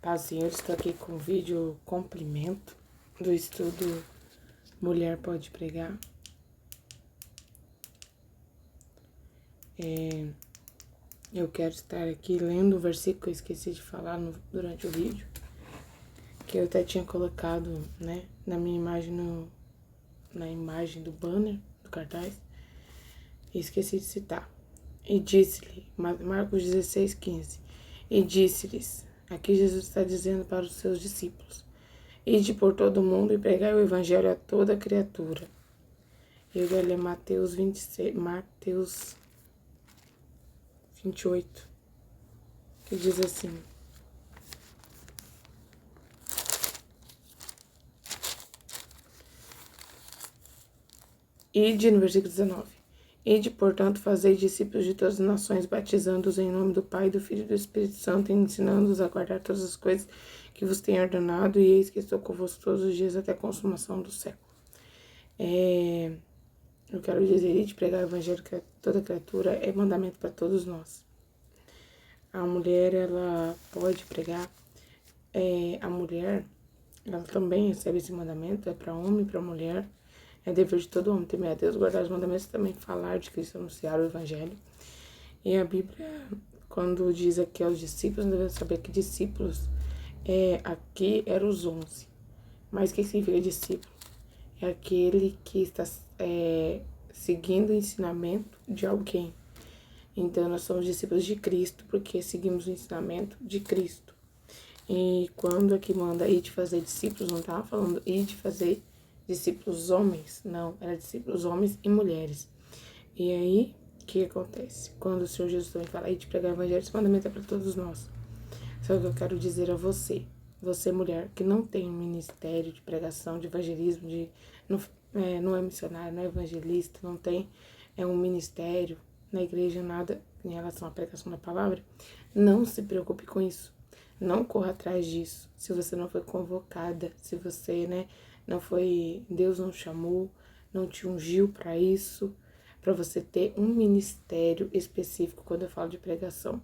Paz, Senhor, estou aqui com o vídeo complemento do estudo Mulher Pode Pregar. Eu quero estar aqui lendo o versículo que eu esqueci de falar durante o vídeo, que eu até tinha colocado, na minha imagem, na imagem do banner, do cartaz, e esqueci de citar. E disse-lhe, Marcos 16:15, e disse-lhes, aqui Jesus está dizendo para os seus discípulos, ide por todo o mundo e pregai o evangelho a toda criatura. Eu vou ler Mateus 28, que diz assim: Ide, no versículo 19. Ide, portanto, fazei discípulos de todas as nações, batizando-os em nome do Pai, do Filho e do Espírito Santo, e ensinando-os a guardar todas as coisas que vos tenho ordenado, e eis que estou convosco todos os dias até a consumação do século. Eu quero dizer, ide pregar o evangelho que toda criatura é mandamento para todos nós. A mulher, ela pode pregar. A mulher, ela também recebe esse mandamento, é para homem e para mulher. É dever de todo homem temer a Deus, guardar os mandamentos e também falar de Cristo, anunciar o evangelho. E a Bíblia, quando diz aqui aos discípulos, nós devemos saber que discípulos, aqui eram os 11. Mas o que significa discípulo? É aquele que está seguindo o ensinamento de alguém. Então, nós somos discípulos de Cristo, porque seguimos o ensinamento de Cristo. E quando aqui manda ir de fazer discípulos, não estava falando ir de fazer discípulos homens, não, era discípulos homens e mulheres. E aí, o que acontece? Quando o Senhor Jesus também fala ir de pregar o evangelho, esse mandamento é para todos nós. Só que eu quero dizer a você mulher, que não tem um ministério de pregação, de evangelismo, não é missionário, não é evangelista, não tem um ministério na igreja, nada em relação à pregação da palavra, não se preocupe com isso. Não corra atrás disso. Se você não foi convocada, se você, não foi, Deus não chamou, não te ungiu para isso, para você ter um ministério específico quando eu falo de pregação.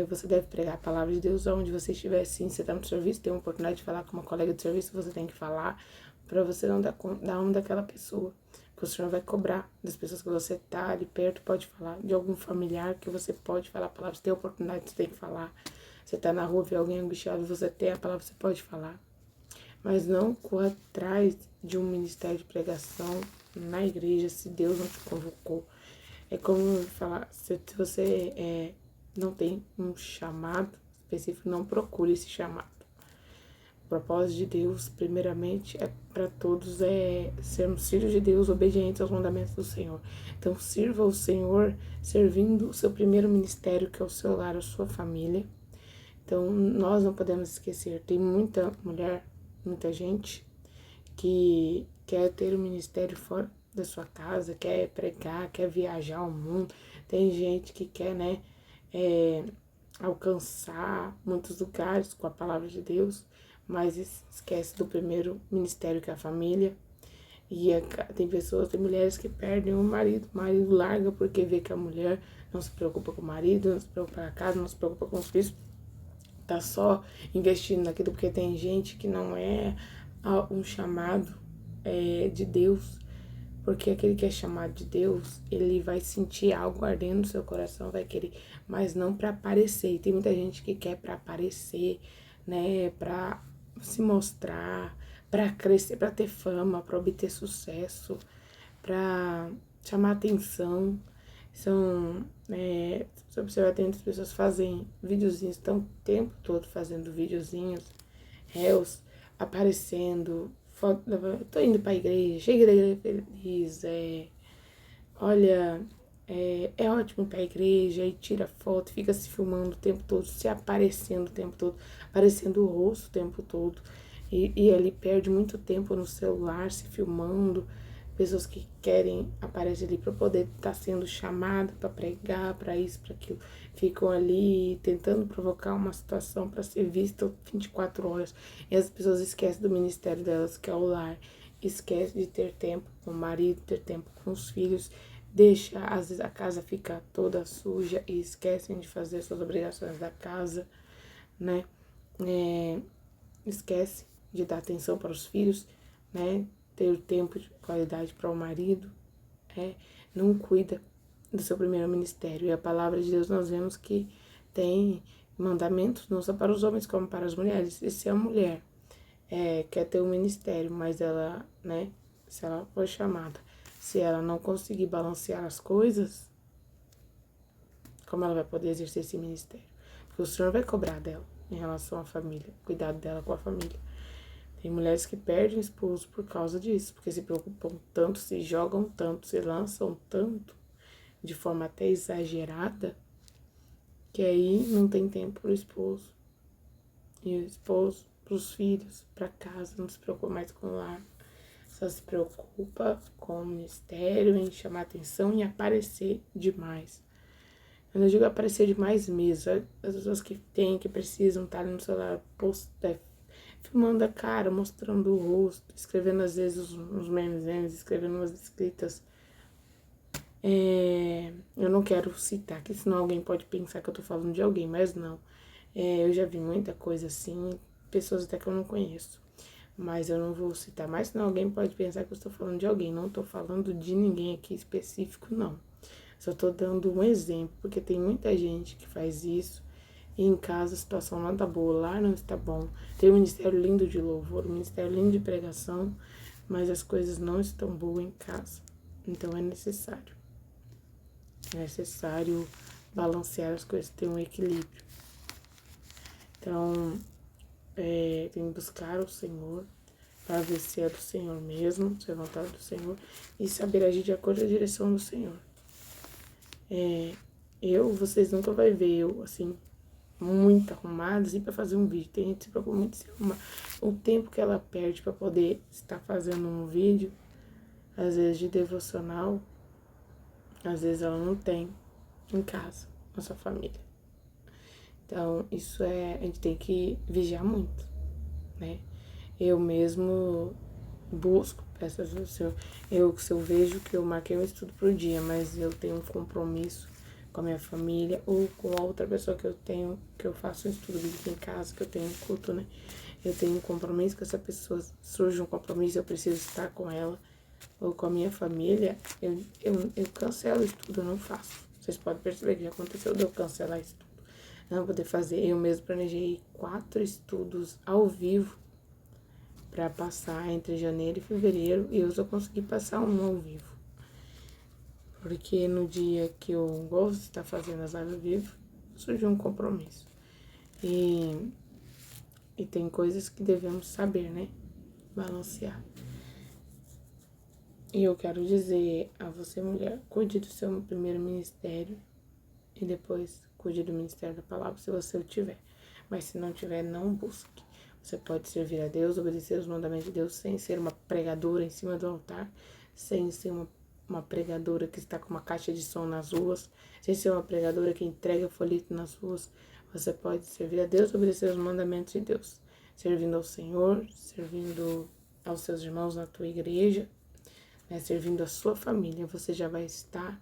Você deve pregar a palavra de Deus onde você estiver. Sim, você está no serviço, tem uma oportunidade de falar com uma colega de serviço, você tem que falar para você não dar uma daquela pessoa. Que o Senhor vai cobrar das pessoas que você está ali perto, pode falar, de algum familiar que você pode falar a palavra, você tem a oportunidade, você tem que falar. Você tá na rua, vê alguém angustiado, você tem a palavra, você pode falar. Mas não corra atrás de um ministério de pregação na igreja se Deus não te convocou. É como falar, se você não tem um chamado específico, não procure esse chamado. O propósito de Deus, primeiramente, é para todos sermos filhos de Deus, obedientes aos mandamentos do Senhor. Então, sirva o Senhor servindo o seu primeiro ministério, que é o seu lar, a sua família. Então, nós não podemos esquecer, tem muita mulher, muita gente que quer ter um ministério fora da sua casa, quer pregar, quer viajar ao mundo. Tem gente que quer, alcançar muitos lugares com a palavra de Deus, mas esquece do primeiro ministério, que é a família. E tem mulheres que perdem o marido larga porque vê que a mulher não se preocupa com o marido, não se preocupa com a casa, não se preocupa com os filhos, tá só investindo naquilo, porque tem gente que não é um chamado de Deus, porque aquele que é chamado de Deus, ele vai sentir algo ardendo no seu coração, vai querer, mas não para aparecer. E tem muita gente que quer para aparecer, para se mostrar, para crescer, para ter fama, para obter sucesso, para chamar atenção. Se observar, tem muitas pessoas que fazem videozinhos, estão o tempo todo fazendo videozinhos, reels, aparecendo, foto, tô indo pra igreja, cheguei da igreja feliz, olha, é ótimo ir pra igreja, e tira foto, fica se filmando o tempo todo, se aparecendo o tempo todo, aparecendo o rosto o tempo todo, e ele perde muito tempo no celular, se filmando. Pessoas que querem aparecer ali para poder estar sendo chamada para pregar, para isso, para aquilo, ficam ali tentando provocar uma situação para ser vista 24 horas. E as pessoas esquecem do ministério delas, que é o lar, esquecem de ter tempo com o marido, ter tempo com os filhos, deixa, às vezes a casa fica toda suja e esquecem de fazer suas obrigações da casa, esquece de dar atenção para os filhos, né? Ter tempo de qualidade para o marido, não cuida do seu primeiro ministério. E a palavra de Deus nós vemos que tem mandamentos não só para os homens como para as mulheres. E se a mulher quer ter um ministério, mas ela, né, se ela for chamada, se ela não conseguir balancear as coisas, como ela vai poder exercer esse ministério? Porque o Senhor vai cobrar dela em relação à família, cuidado dela com a família. Tem mulheres que perdem esposo por causa disso, porque se preocupam tanto, se jogam tanto, se lançam tanto, de forma até exagerada, que aí não tem tempo para o esposo. E o esposo para os filhos, para casa, não se preocupa mais com o lar. Só se preocupa com o ministério, em chamar atenção e aparecer demais. Quando eu digo aparecer demais mesmo, as pessoas que têm, que precisam estar no celular, filmando a cara, mostrando o rosto, escrevendo às vezes uns memes, escrevendo umas escritas. Eu não quero citar, que senão alguém pode pensar que eu tô falando de alguém, mas não. Eu já vi muita coisa assim, pessoas até que eu não conheço. Mas eu não vou citar mais, senão alguém pode pensar que eu estou falando de alguém. Não estou falando de ninguém aqui específico, não. Só estou dando um exemplo, porque tem muita gente que faz isso e em casa a situação não tá boa, lá não está bom. Tem um ministério lindo de louvor, um ministério lindo de pregação, mas as coisas não estão boas em casa. Então é necessário balancear as coisas, ter um equilíbrio. Então, tem que buscar o Senhor, para ver se é do Senhor mesmo, se é vontade do Senhor, e saber agir de acordo com a direção do Senhor. Vocês nunca vai ver eu, assim, muito arrumada, assim, para fazer um vídeo. Tem gente que se preocupa muito em se arrumar. O tempo que ela perde para poder estar fazendo um vídeo, às vezes de devocional, às vezes ela não tem em casa, na sua família. Então, isso a gente tem que vigiar muito, né? Eu mesmo busco, peço ajuda do Senhor. Se eu vejo que eu marquei um estudo por dia, mas eu tenho um compromisso com a minha família ou com a outra pessoa que eu faço um estudo bíblico em casa, que eu tenho um culto, né? Eu tenho um compromisso com essa pessoa, surge um compromisso, eu preciso estar com ela ou com a minha família, eu cancelo o estudo, eu não faço. Vocês podem perceber que já aconteceu de eu cancelar estudo. Não poder fazer. Eu mesmo planejei 4 estudos ao vivo para passar entre janeiro e fevereiro e eu só consegui passar um ao vivo. Porque no dia que eu gosto de estar fazendo as lives ao vivo, surgiu um compromisso. E tem coisas que devemos saber, né? Balancear. E eu quero dizer a você, mulher, cuide do seu primeiro ministério e depois cuide do ministério da palavra, se você o tiver. Mas se não tiver, não busque. Você pode servir a Deus, obedecer os mandamentos de Deus sem ser uma pregadora em cima do altar, sem ser uma pregadora que está com uma caixa de som nas ruas, sem ser uma pregadora que entrega folheto nas ruas. Você pode servir a Deus, obedecer os mandamentos de Deus, servindo ao Senhor, servindo aos seus irmãos na tua igreja, né, servindo a sua família. Você já vai estar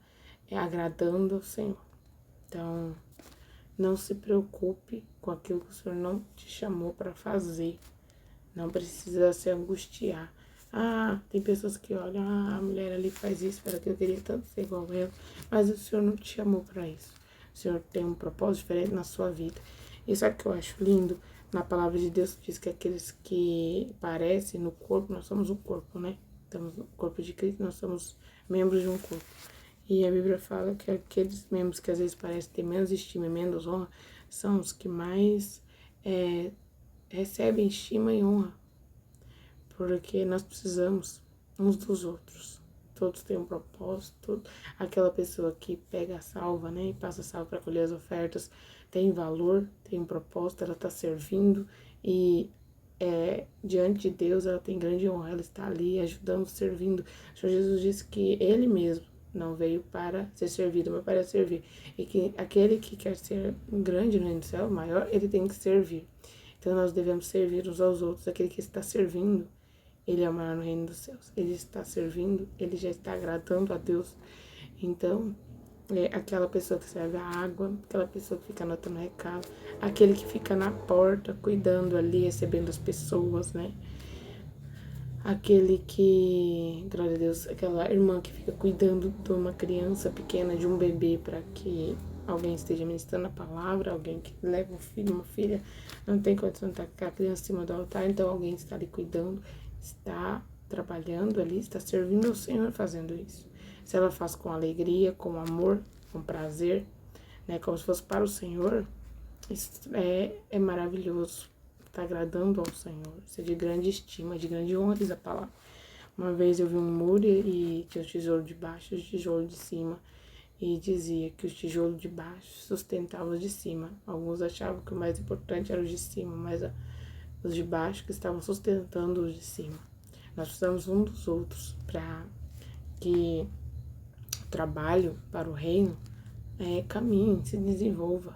agradando ao Senhor. Então, não se preocupe com aquilo que o Senhor não te chamou para fazer. Não precisa se angustiar. Tem pessoas que olham, a mulher ali faz isso, para que eu queria tanto ser igual a ela. Mas o Senhor não te chamou para isso. O Senhor tem um propósito diferente na sua vida. E sabe o que eu acho lindo? Na palavra de Deus diz que aqueles que parecem no corpo, nós somos um corpo, né? Estamos no corpo de Cristo, nós somos membros de um corpo. E a Bíblia fala que aqueles membros que às vezes parecem ter menos estima e menos honra são os que mais recebem estima e honra. Porque nós precisamos uns dos outros. Todos têm um propósito. Aquela pessoa que pega a salva, né, e passa a salva para colher as ofertas, tem valor, tem um propósito, ela está servindo e diante de Deus ela tem grande honra. Ela está ali ajudando, servindo. O Senhor Jesus disse que Ele mesmo não veio para ser servido, mas para servir. E que aquele que quer ser grande no reino do céu, maior, ele tem que servir. Então nós devemos servir uns aos outros. Aquele que está servindo, ele é o maior no reino dos céus. Ele está servindo, ele já está agradando a Deus. Então, aquela pessoa que serve a água, aquela pessoa que fica anotando recado, aquele que fica na porta, cuidando ali, recebendo as pessoas, né? Aquele que, glória a Deus, aquela irmã que fica cuidando de uma criança pequena, de um bebê, para que alguém esteja ministrando a palavra, alguém que leva um filho, uma filha, não tem condição de estar com a criança em cima do altar, então alguém está ali cuidando, está trabalhando ali, está servindo ao Senhor fazendo isso. Se ela faz com alegria, com amor, com prazer, né, como se fosse para o Senhor, isso é maravilhoso. Está agradando ao Senhor. Isso é de grande estima, de grande honra, diz a palavra. Uma vez eu vi um muro e tinha o tijolo de baixo e o tijolo de cima. E dizia que os tijolos de baixo sustentavam os de cima. Alguns achavam que o mais importante era os de cima, mas os de baixo que estavam sustentando os de cima. Nós precisamos um dos outros para que o trabalho para o reino caminhe, se desenvolva.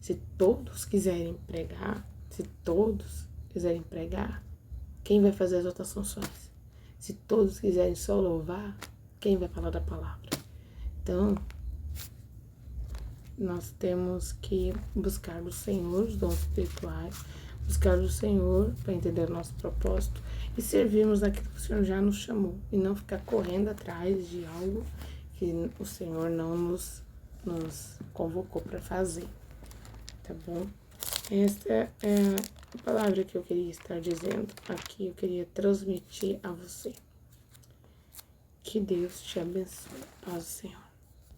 Se todos quiserem pregar, quem vai fazer as outras funções? Se todos quiserem só louvar, quem vai falar da palavra? Então, nós temos que buscar do Senhor os dons espirituais, buscar do Senhor para entender o nosso propósito e servirmos aquilo que o Senhor já nos chamou e não ficar correndo atrás de algo que o Senhor não nos convocou para fazer, tá bom? Essa é a palavra que eu queria estar dizendo aqui, eu queria transmitir a você. Que Deus te abençoe. Paz do Senhor.